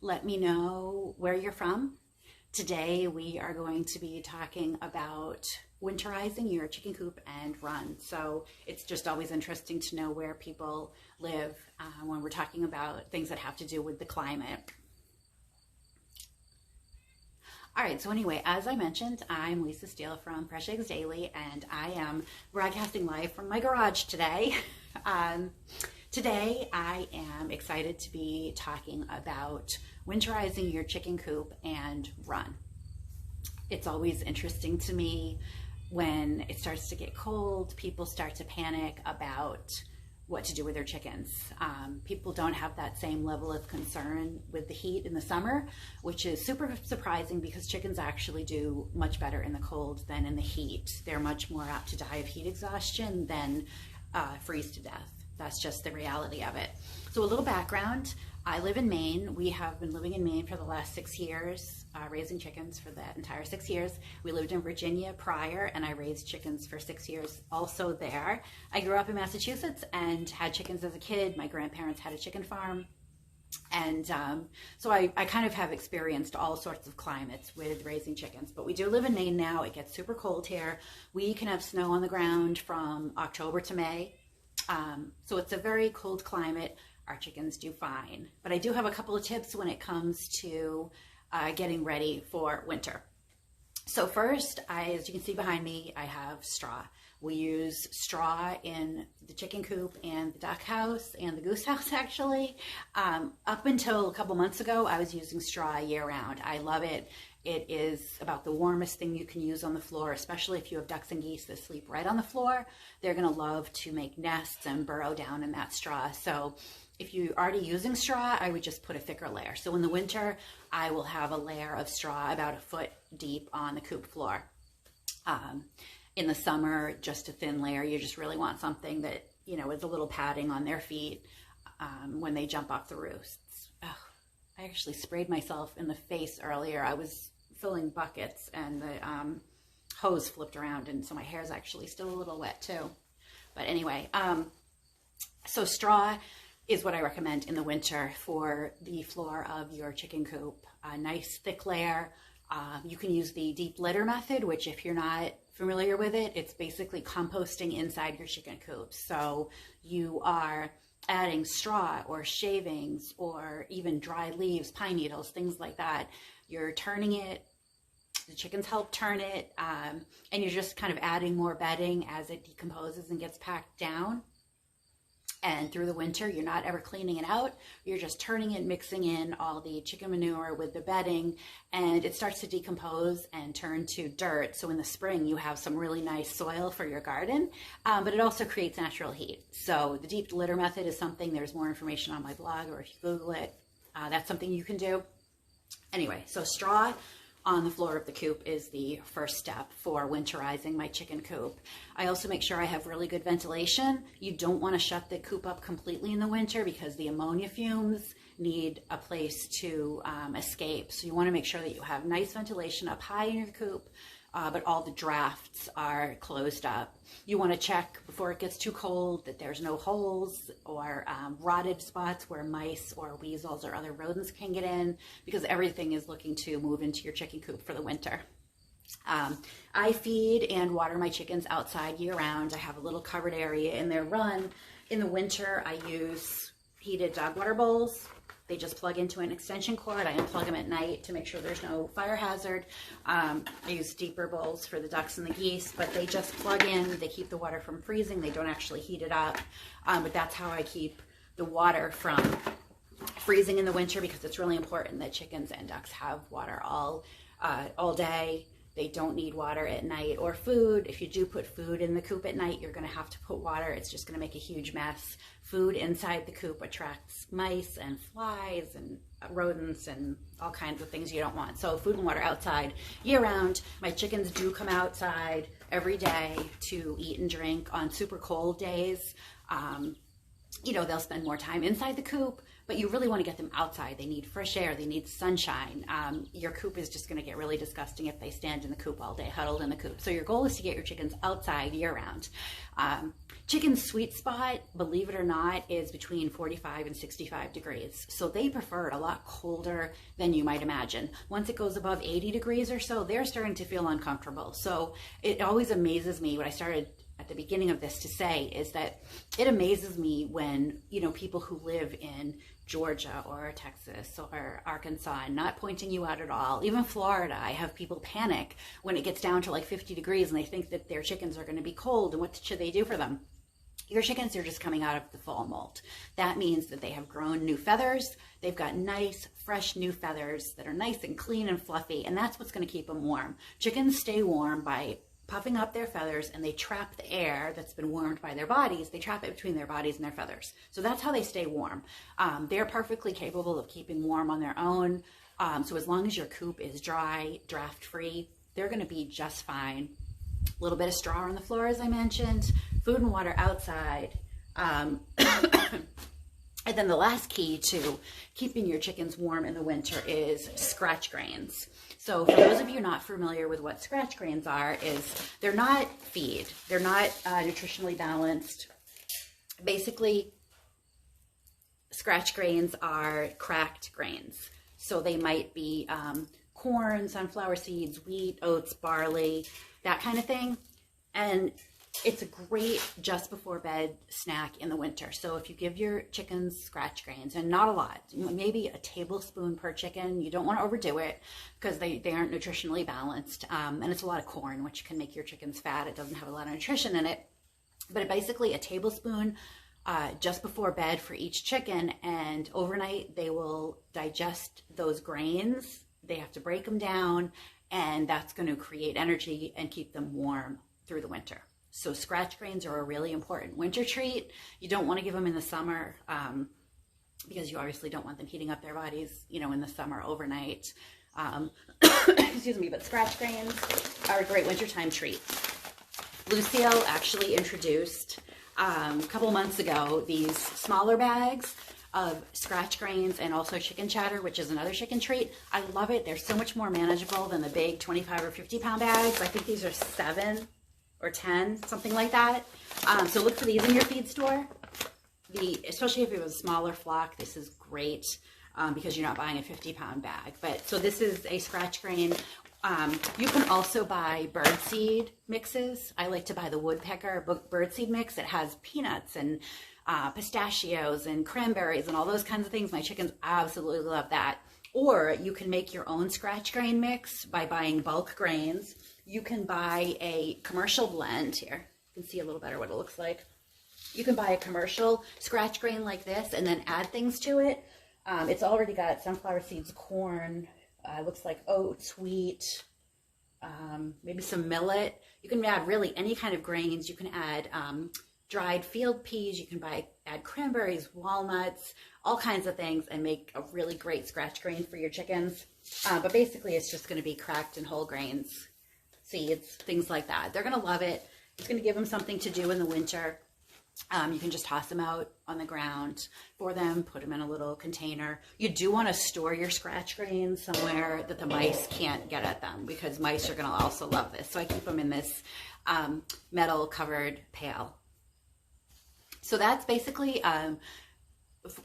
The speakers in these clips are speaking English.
Let me know where you're from. Today we are going to be talking about winterizing your chicken coop and run. So it's just always interesting to know where people live when we're talking about things that have to do with the climate. All right, so anyway, as I mentioned, I'm Lisa Steele from Fresh Eggs Daily, and I am broadcasting live from my garage today. Today, I am excited to be talking about winterizing your chicken coop and run. It's always interesting to me when it starts to get cold, people start to panic about what to do with their chickens. People don't have that same level of concern with the heat in the summer, which is super surprising because chickens actually do much better in the cold than in the heat. They're much more apt to die of heat exhaustion than freeze to death. That's just the reality of it. So a little background, I live in Maine. We have been living in Maine for the last 6 years, raising chickens for that entire 6 years. We lived in Virginia prior, and I raised chickens for 6 years also there. I grew up in Massachusetts and had chickens as a kid. My grandparents had a chicken farm. And so I kind of have experienced all sorts of climates with raising chickens. But we do live in Maine now. It gets super cold here. We can have snow on the ground from October to May. So it's a very cold climate. Our chickens do fine. But I do have a couple of tips when it comes to getting ready for winter. So first, as you can see behind me, I have straw. We use straw in the chicken coop and the duck house and the goose house, actually. Up until a couple months ago, I was using straw year round. I love it. It is about the warmest thing you can use on the floor, especially if you have ducks and geese that sleep right on the floor. They're going to love to make nests and burrow down in that straw. So if you're already using straw, I would just put a thicker layer. So in the winter, I will have a layer of straw about a foot deep on the coop floor. In the summer, just a thin layer. You just really want something that, you know, with a little padding on their feet when they jump off the roosts. Oh, I actually sprayed myself in the face earlier. I was filling buckets and the hose flipped around, and so my hair is actually still a little wet too. But anyway, so straw is what I recommend in the winter for the floor of your chicken coop. A nice thick layer. You can use the deep litter method, which if you're not familiar with it, it's basically composting inside your chicken coop. So you are adding straw or shavings or even dry leaves, pine needles, things like that. You're turning it, the chickens help turn it, and you're just kind of adding more bedding as it decomposes and gets packed down. And through the winter, you're not ever cleaning it out. You're just turning it, mixing in all the chicken manure with the bedding, and it starts to decompose and turn to dirt. So in the spring, you have some really nice soil for your garden, but it also creates natural heat. So the deep litter method is something, there's more information on my blog, or if you Google it, that's something you can do. Anyway, so straw on the floor of the coop is the first step for winterizing my chicken coop. I also make sure I have really good ventilation. You don't want to shut the coop up completely in the winter because the ammonia fumes need a place to escape. So you want to make sure that you have nice ventilation up high in your coop, but all the drafts are closed up. You want to check before it gets too cold that there's no holes or rotted spots where mice or weasels or other rodents can get in, because everything is looking to move into your chicken coop for the winter. I feed and water my chickens outside year round. I have a little covered area in their run. In the winter, I use heated dog water bowls. They just plug into an extension cord. I unplug them at night to make sure there's no fire hazard. I use deeper bowls for the ducks and the geese, but they just plug in. They keep the water from freezing. They don't actually heat it up. But that's how I keep the water from freezing in the winter, because it's really important that chickens and ducks have water all day. They don't need water at night or food. If you do put food in the coop at night, you're going to have to put water. It's just going to make a huge mess. Food inside the coop attracts mice and flies and rodents and all kinds of things you don't want. So food and water outside year round. My chickens do come outside every day to eat and drink. On super cold days, you know, they'll spend more time inside the coop, but you really want to get them outside. They need fresh air, they need sunshine. Your coop is just going to get really disgusting if they stand in the coop all day, huddled in the coop. So your goal is to get your chickens outside year round. Chicken's sweet spot, believe it or not, is between 45 and 65 degrees. So they prefer it a lot colder than you might imagine. Once it goes above 80 degrees or so, they're starting to feel uncomfortable. So it always amazes me, what I started at the beginning of this to say is that it amazes me when, you know, people who live in Georgia or Texas or Arkansas, and not pointing you out at all, even Florida, I have people panic when it gets down to like 50 degrees and they think that their chickens are going to be cold, and what should they do for them? Your chickens are just coming out of the fall molt. That means that they have grown new feathers. They've got nice, fresh new feathers that are nice and clean and fluffy, and that's what's going to keep them warm. Chickens stay warm by puffing up their feathers, and they trap the air that's been warmed by their bodies. They trap it between their bodies and their feathers. So that's how they stay warm. They're perfectly capable of keeping warm on their own. So as long as your coop is dry, draft-free, they're going to be just fine. A little bit of straw on the floor, as I mentioned, food and water outside. And then the last key to keeping your chickens warm in the winter is scratch grains. So for those of you not familiar with what scratch grains are, is they're not feed. They're not nutritionally balanced. Basically, scratch grains are cracked grains. So they might be corn, sunflower seeds, wheat, oats, barley, that kind of thing. And it's a great just before bed snack in the winter. So if you give your chickens scratch grains, and not a lot, maybe a tablespoon per chicken, you don't want to overdo it because they aren't nutritionally balanced. And it's a lot of corn, which can make your chickens fat. It doesn't have a lot of nutrition in it. But basically a tablespoon just before bed for each chicken, and overnight they will digest those grains. They have to break them down, and that's going to create energy and keep them warm through the winter. So scratch grains are a really important winter treat. You don't want to give them in the summer because you obviously don't want them heating up their bodies, you know, in the summer overnight. Excuse me, but scratch grains are a great wintertime treat. Lucille actually introduced a couple months ago these smaller bags of scratch grains and also chicken chatter, which is another chicken treat. I love it. They're so much more manageable than the big 25 or 50 pound bags. I think these are 7 or 10, something like that. So look for these in your feed store. Especially if you have a smaller flock, this is great because you're not buying a 50 pound bag. But so this is a scratch grain. You can also buy birdseed mixes. I like to buy the woodpecker birdseed mix. It has peanuts and pistachios and cranberries and all those kinds of things. My chickens absolutely love that. Or you can make your own scratch grain mix by buying bulk grains. You can buy a commercial blend here. You can see a little better what it looks like. You can buy a commercial scratch grain like this and then add things to it. It's already got sunflower seeds, corn, looks like oats, wheat, maybe some millet. You can add really any kind of grains. You can add dried field peas. You can add cranberries, walnuts, all kinds of things, and make a really great scratch grain for your chickens. But basically, it's just going to be cracked and whole grains, seeds, things like that. They're going to love it. It's going to give them something to do in the winter. You can just toss them out on the ground for them, put them in a little container. You do want to store your scratch grains somewhere that the mice can't get at them, because mice are going to also love this. So I keep them in this metal covered pail. So that's basically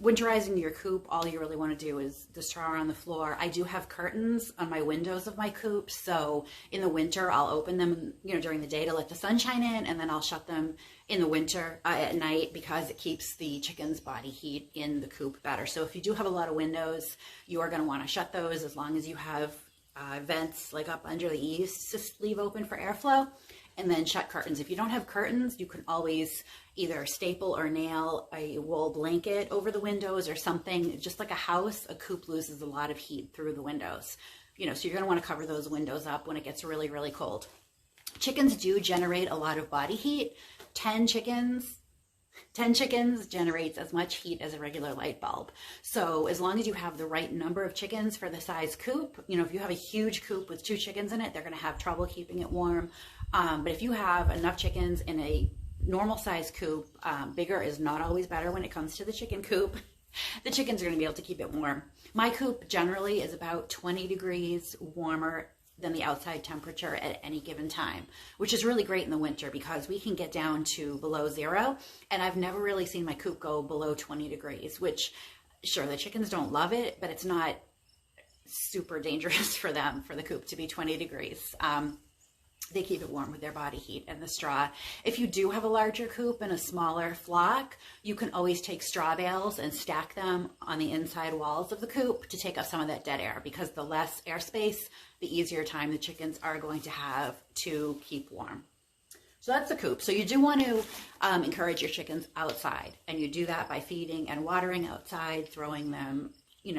winterizing your coop. All you really want to do is the straw on the floor. I do have curtains on my windows of my coop, so in the winter I'll open them, you know, during the day to let the sunshine in, and then I'll shut them in the winter at night because it keeps the chicken's body heat in the coop better. So if you do have a lot of windows, you are going to want to shut those, as long as you have vents like up under the eaves, just leave open for airflow. And then shut curtains. If you don't have curtains, you can always either staple or nail a wool blanket over the windows or something. Just like a house, a coop loses a lot of heat through the windows. You know, so you're going to want to cover those windows up when it gets really, really cold. Chickens do generate a lot of body heat. 10 chickens generates as much heat as a regular light bulb. So as long as you have the right number of chickens for the size coop, you know, if you have a huge coop with 2 chickens in it, they're going to have trouble keeping it warm. But if you have enough chickens in a normal size coop, bigger is not always better when it comes to the chicken coop. the chickens are going to be able to keep it warm. My coop generally is about 20 degrees warmer than the outside temperature at any given time, which is really great in the winter because we can get down to below zero. And I've never really seen my coop go below 20 degrees, which sure, the chickens don't love it, but it's not super dangerous for them for the coop to be 20 degrees. They keep it warm with their body heat and the straw. If you do have a larger coop and a smaller flock, you can always take straw bales and stack them on the inside walls of the coop to take up some of that dead air, because the less airspace, the easier time the chickens are going to have to keep warm. So that's the coop. So you do want to encourage your chickens outside, and you do that by feeding and watering outside, throwing them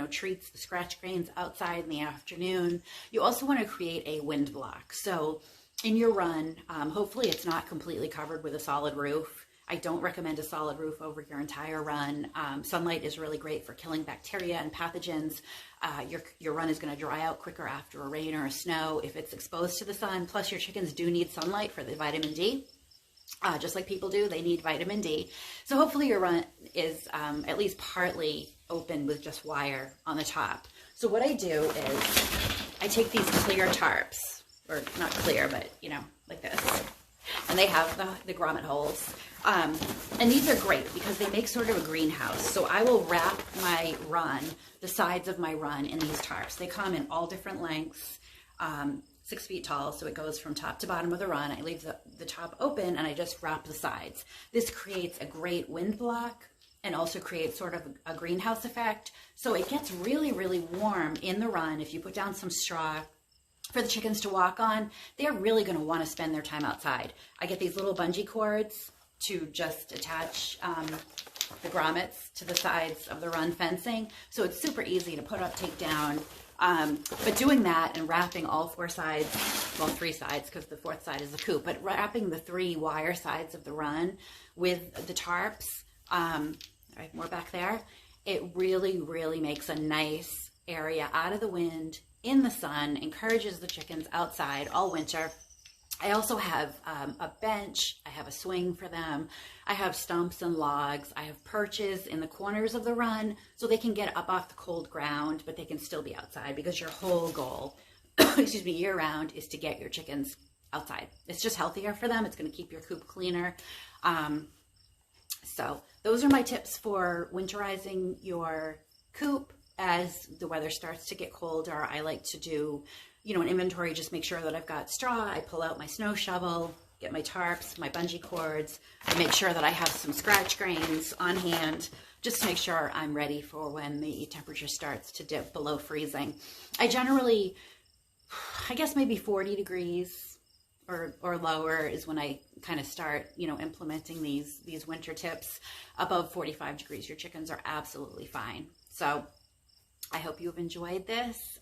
treats, the scratch grains outside in the afternoon. You also want to create a wind block. So in your run, hopefully it's not completely covered with a solid roof. I don't recommend a solid roof over your entire run. Sunlight is really great for killing bacteria and pathogens. Your run is going to dry out quicker after a rain or a snow if it's exposed to the sun. Plus, your chickens do need sunlight for the vitamin D. Just like people do, they need vitamin D. So hopefully your run is at least partly open with just wire on the top. So what I do is I take these clear tarps, or not clear, but like this. And they have the grommet holes. And these are great because they make sort of a greenhouse. So I will wrap my run, the sides of my run, in these tarps. They come in all different lengths, 6 feet tall, so it goes from top to bottom of the run. I leave the top open and I just wrap the sides. This creates a great wind block and also creates sort of a greenhouse effect. So it gets really, really warm in the run. If you put down some straw for the chickens to walk on, they're really going to want to spend their time outside. I get these little bungee cords to just attach the grommets to the sides of the run fencing. So it's super easy to put up, take down. But doing that and wrapping all 4 sides, well, 3 sides, because the 4th side is the coop, but wrapping the 3 wire sides of the run with the tarps, right, more back there, it really, really makes a nice area out of the wind, in the sun, encourages the chickens outside all winter. I also have a bench, I have a swing for them, I have stumps and logs, I have perches in the corners of the run so they can get up off the cold ground, but they can still be outside, because your whole goal, excuse me, year round is to get your chickens outside. It's just healthier for them, it's going to keep your coop cleaner. So those are my tips for winterizing your coop. As the weather starts to get colder, I like to do an inventory, just make sure that I've got straw. I pull out my snow shovel, get my tarps, my bungee cords. I make sure that I have some scratch grains on hand, just to make sure I'm ready for when the temperature starts to dip below freezing. I generally, I guess maybe 40 degrees or lower is when I kind of start, implementing these winter tips. Above 45 degrees, your chickens are absolutely fine. So I hope you've enjoyed this.